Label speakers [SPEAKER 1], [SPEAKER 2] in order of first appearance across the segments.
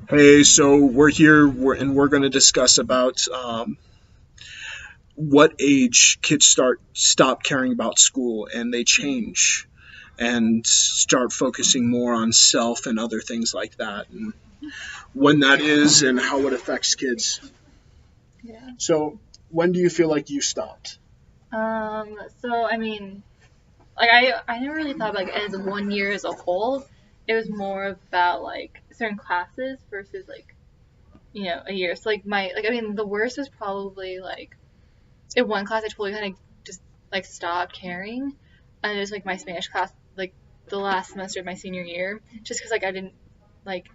[SPEAKER 1] Hey, so we're here and we're going to discuss about what age kids stop caring about school and they change and start focusing more on self and other things like that, and when that is and how it affects kids.
[SPEAKER 2] Yeah.
[SPEAKER 1] So, when do you feel like you stopped?
[SPEAKER 2] So I mean, like I never really thought like as 1 year as a whole. It was more about like certain classes versus like a year. So like the worst was probably like in one class I totally kind of just like stopped caring, and it was like my Spanish class like the last semester of my senior year, just because like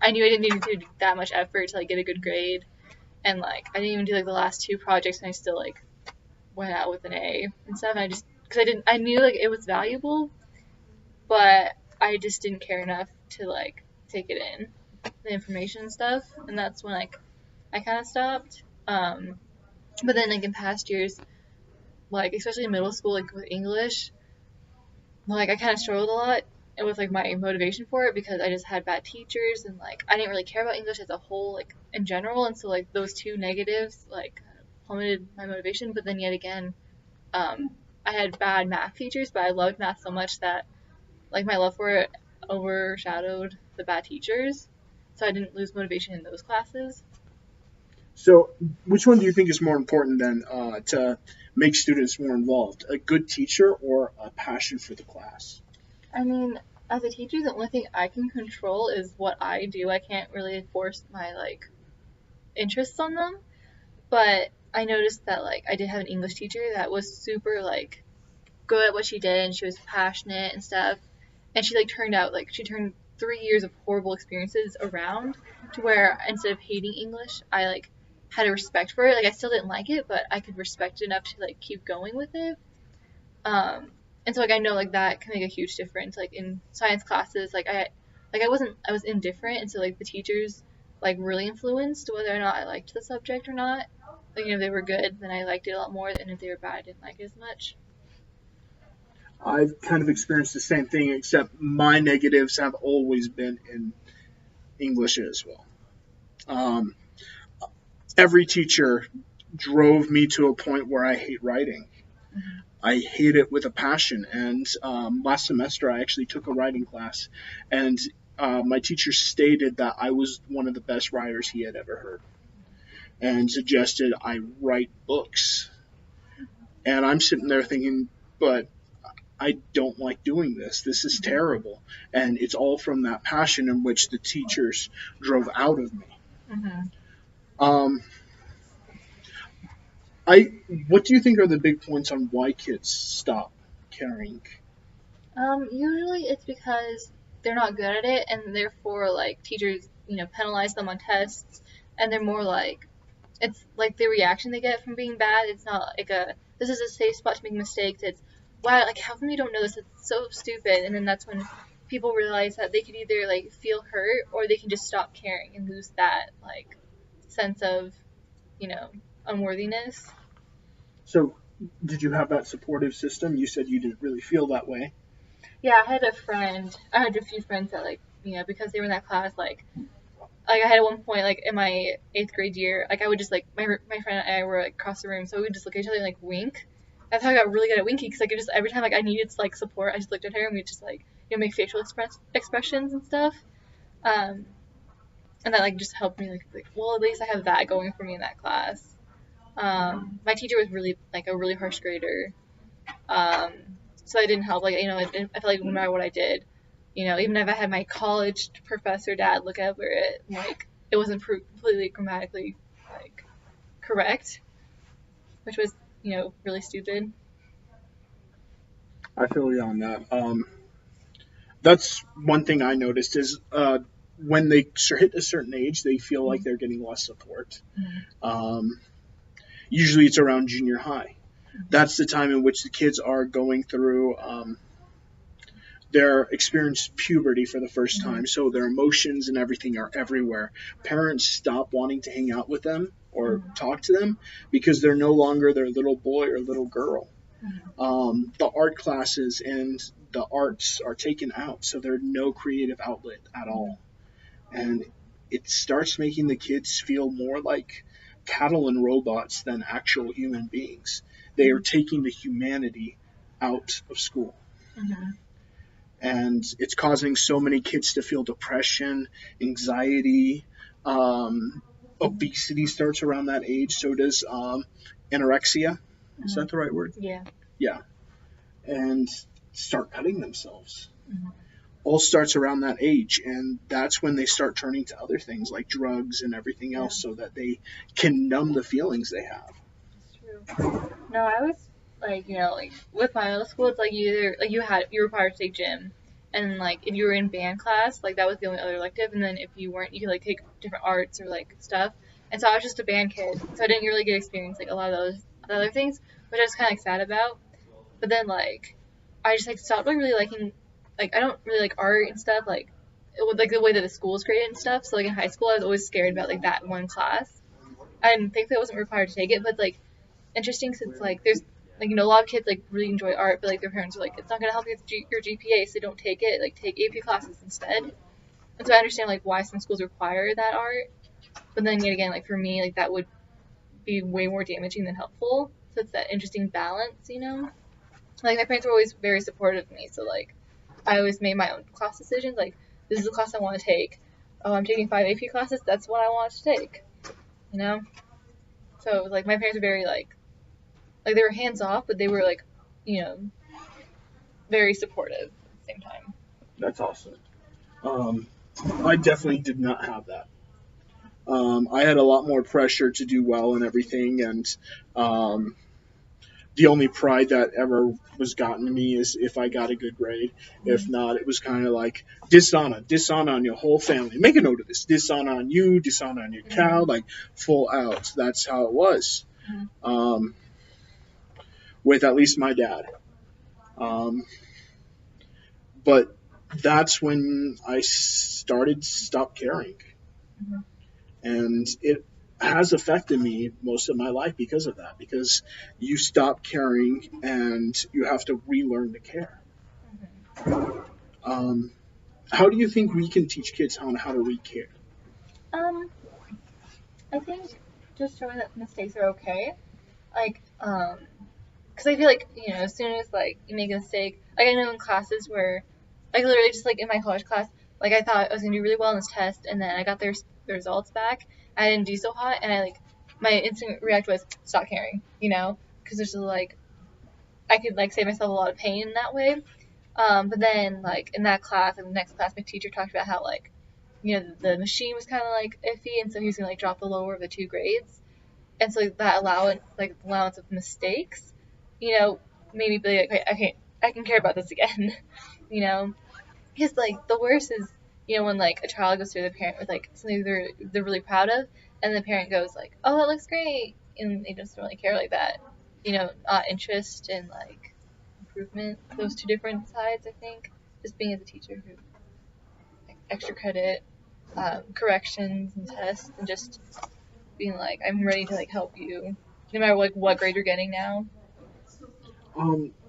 [SPEAKER 2] I knew I didn't need to do that much effort to like get a good grade, and like I didn't even do like the last two projects, and I still like went out with an A and stuff. And I just because I knew like it was valuable, but I just didn't care enough to like take it in the information and stuff. And that's when like I kind of stopped. But then like in past years, like especially in middle school, like with English, like I kind of struggled a lot with like my motivation for it because I just had bad teachers and like I didn't really care about English as a whole like in general, and so like those two negatives like plummeted my motivation. But then yet again, um, I had bad math teachers, but I loved math so much that like my love for it overshadowed the bad teachers, so I didn't lose motivation in those classes.
[SPEAKER 1] So, which one do you think is more important then to make students more involved? A good teacher or a passion for the class?
[SPEAKER 2] I mean, as a teacher, the only thing I can control is what I do. I can't really force my like interests on them. But I noticed that like I did have an English teacher that was super like good at what she did and she was passionate and stuff. And she like turned out like she turned 3 years of horrible experiences around to where instead of hating English, I like had a respect for it. Like I still didn't like it, but I could respect it enough to like keep going with it. Um, and so like I know like that can make a huge difference. Like in science classes, I was indifferent, and so like the teachers like really influenced whether or not I liked the subject or not. Like if they were good, then I liked it a lot more, and if they were bad, I didn't like it as much.
[SPEAKER 1] I've kind of experienced the same thing, except my negatives have always been in English as well. Um, every teacher drove me to a point where I hate writing.
[SPEAKER 2] Mm-hmm.
[SPEAKER 1] I hate it with a passion. And last semester, I actually took a writing class, and my teacher stated that I was one of the best writers he had ever heard, and suggested I write books. And I'm sitting there thinking, but I don't like doing this. This is terrible. And it's all from that passion in which the teachers drove out of me.
[SPEAKER 2] Mm-hmm.
[SPEAKER 1] Um, I what do you think are the big points on why kids stop caring?
[SPEAKER 2] Usually it's because they're not good at it, and therefore like teachers, penalize them on tests, and they're more like it's like the reaction they get from being bad. It's not like a this is a safe spot to make mistakes. It's wow, like how come you don't know this? It's so stupid. And then that's when people realize that they could either like feel hurt or they can just stop caring and lose that like sense of you know unworthiness.
[SPEAKER 1] So, did you have that supportive system? You said you didn't really feel that way.
[SPEAKER 2] Yeah, I had a few friends that like because they were in that class like I had at one point like in my eighth grade year, like I would just like my friend and I were like across the room, so we would just look at each other and like wink. That's how I got really good at winking because like it just every time like I needed like support, I just looked at her and we just like make facial expressions and stuff. Um, and that like just helped me like well at least I have that going for me in that class. My teacher was really like a really harsh grader, um, so that didn't help. Like I feel like no matter what I did, even if I had my college professor dad look over it, like it wasn't completely grammatically like correct, which was really stupid.
[SPEAKER 1] I feel you on that. That's one thing I noticed is when they hit a certain age, they feel like they're getting less support.
[SPEAKER 2] Mm-hmm.
[SPEAKER 1] Um, usually, it's around junior high. That's the time in which the kids are going through their experience puberty for the first
[SPEAKER 2] Mm-hmm.
[SPEAKER 1] time, so their emotions and everything are everywhere. Parents stop wanting to hang out with them or
[SPEAKER 2] Mm-hmm.
[SPEAKER 1] talk to them because they're no longer their little boy or little girl.
[SPEAKER 2] Mm-hmm.
[SPEAKER 1] The art classes and the arts are taken out, so there's no creative outlet at all. And it starts making the kids feel more like cattle and robots than actual human beings. They are taking the humanity out of school.
[SPEAKER 2] Mm-hmm.
[SPEAKER 1] And it's causing so many kids to feel depression, anxiety, obesity starts around that age. So does anorexia. Is that the right word?
[SPEAKER 2] Yeah.
[SPEAKER 1] Yeah. And start cutting themselves.
[SPEAKER 2] Mm-hmm.
[SPEAKER 1] All starts around that age, and that's when they start turning to other things like drugs and everything else so that they can numb the feelings they have.
[SPEAKER 2] That's true. No, I was like, like with my middle school, it's like you were required to take gym, and like if you were in band class, like that was the only other elective, and then if you weren't, you could like take different arts or like stuff. And so I was just a band kid, so I didn't really get to experience like a lot of those other things, which I was kind of like sad about. But then like I just like stopped like really liking, like I don't really like art and stuff, like like the way that the school is created and stuff. So like in high school, I was always scared about like that one class. I didn't think that I wasn't required to take it, but like interesting since like there's like a lot of kids like really enjoy art, but like their parents are like it's not gonna help you with your GPA, so don't take it. Like take AP classes instead. And so I understand like why some schools require that art, but then yet again like for me like that would be way more damaging than helpful. So it's that interesting balance, Like my parents were always very supportive of me, so like I always made my own class decisions. Like this is the class I want to take. Oh, I'm taking 5 AP classes. That's what I want to take. So it was like my parents were very like they were hands off, but they were like, very supportive at the same time.
[SPEAKER 1] That's awesome. I definitely did not have that. I had a lot more pressure to do well and everything, and the only pride that ever was gotten to me is if I got a good grade. If not, it was kind of like dishonor on your whole family. Make a note of this: dishonor on you, dishonor on your cow, like full out. That's how it was. With at least my dad. But that's when I stopped caring.
[SPEAKER 2] Mm-hmm.
[SPEAKER 1] And it has affected me most of my life because of that. Because you stop caring and you have to relearn to care.
[SPEAKER 2] Mm-hmm.
[SPEAKER 1] How do you think we can teach kids how to re-care?
[SPEAKER 2] I think just showing that mistakes are okay. Like, because I feel like, as soon as, like, you make a mistake, like, I know in classes where, like, literally just, like, in my college class, like, I thought I was going to do really well in this test, and then I got the results back, I didn't do so hot, and my instant reaction was, stop caring, because there's, like, I could, like, save myself a lot of pain in that way. But then, like, in that class, in the next class, my teacher talked about how, like, the machine was kind of, like, iffy, and so he was going to, like, drop the lower of the 2 grades. And so that allowance of mistakes, made me be like, okay, I can care about this again, because like the worst is, when like a child goes to the parent with like something they're really proud of, and the parent goes like, oh, that looks great, and they just don't really care like that, not interest and like improvement. Those two different sides, I think, just being as a teacher who like, extra credit, corrections and tests, and just being like, I'm ready to like help you, no matter like what grade you're getting now.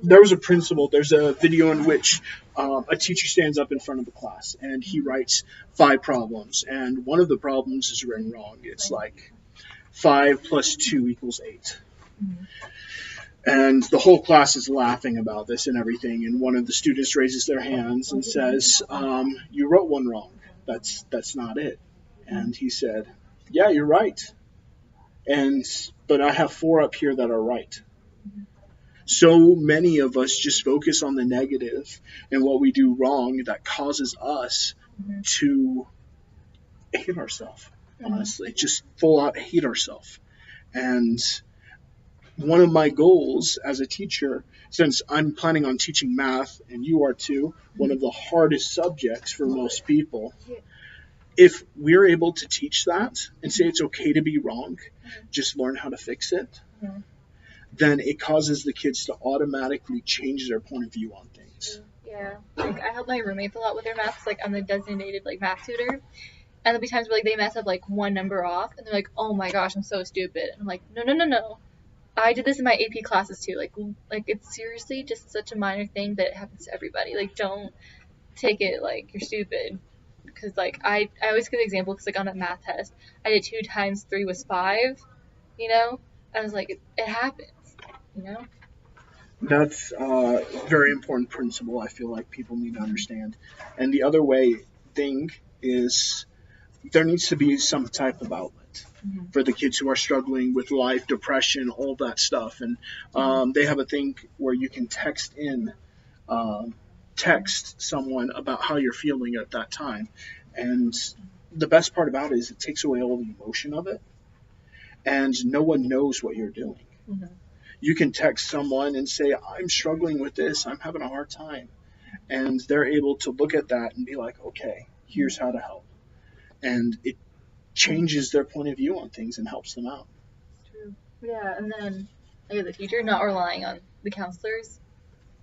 [SPEAKER 1] There was a principal. There's a video in which a teacher stands up in front of the class and he writes 5 problems, and one of the problems is written wrong. It's like 5 plus 2 equals 8.
[SPEAKER 2] Mm-hmm.
[SPEAKER 1] And the whole class is laughing about this and everything. And one of the students raises their hands and says, "You wrote one wrong. That's not it." And he said, "Yeah, you're right. But I have 4 up here that are right." So many of us just focus on the negative and what we do wrong that causes us to hate ourselves, honestly, just full out hate ourselves. And one of my goals as a teacher, since I'm planning on teaching math, and you are too, one of the hardest subjects for most people, if we're able to teach that and say it's okay to be wrong, just learn how to fix it, then it causes the kids to automatically change their point of view on things.
[SPEAKER 2] Yeah, like I help my roommates a lot with their math. Like I'm the designated like math tutor, and there'll be times where like they mess up like one number off, and they're like, "Oh my gosh, I'm so stupid." And I'm like, "No. I did this in my AP classes too. Like it's seriously just such a minor thing that it happens to everybody. Like don't take it like you're stupid. because like I always give the example because like on a math test I did 2 times 3 was 5, you know. I was like it happens, you know.
[SPEAKER 1] That's a very important principle I feel like people need to understand. And the other way thing is there needs to be some type of outlet
[SPEAKER 2] Mhm.
[SPEAKER 1] for the kids who are struggling with life, depression, all that stuff. And they have a thing where you can um, text someone about how you're feeling at that time. And the best part about it is it takes away all the emotion of it, and no one knows what you're doing.
[SPEAKER 2] Mhm.
[SPEAKER 1] You can text someone and say, I'm struggling with this, I'm having a hard time. And they're able to look at that and be like, okay, here's how to help. And it changes their point of view on things and helps them out.
[SPEAKER 2] True. Yeah, and then like as a teacher, not relying on the counselors.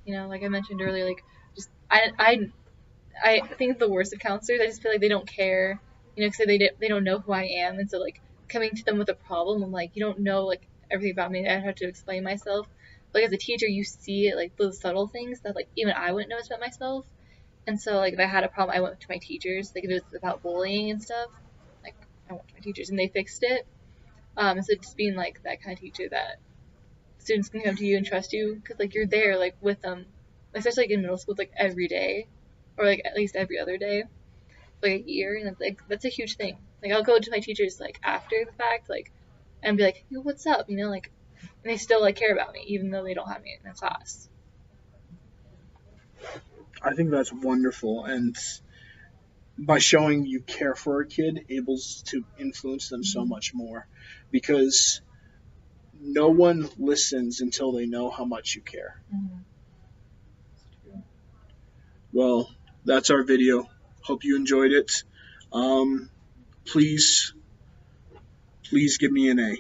[SPEAKER 2] You know, like I mentioned earlier, like just I think the worst of counselors. I just feel like they don't care. You know, because they don't know who I am, and so like coming to them with a problem, I'm like, you don't know like everything about me. I have to explain myself. Like as a teacher, you see it like those subtle things that like even I wouldn't notice about myself. And so like if I had a problem, I went to my teachers. Like if it was about bullying and stuff, like I went to my teachers and they fixed it. And so just being like that kind of teacher that students can come to you and trust you because like you're there like with them, especially like in middle school, it's, like every day or like at least every other day, like a year, and it's like that's a huge thing. Like I'll go to my teachers like after the fact, like and be like, yo, what's up, you know, like, and they still like care about me even though they don't have me in their class.
[SPEAKER 1] I think that's wonderful. And by showing you care for a kid, able to influence them so much more, because no one listens until they know how much you care.
[SPEAKER 2] Mm-hmm.
[SPEAKER 1] Well, that's our video. Hope you enjoyed it. Um, please, please give me an A.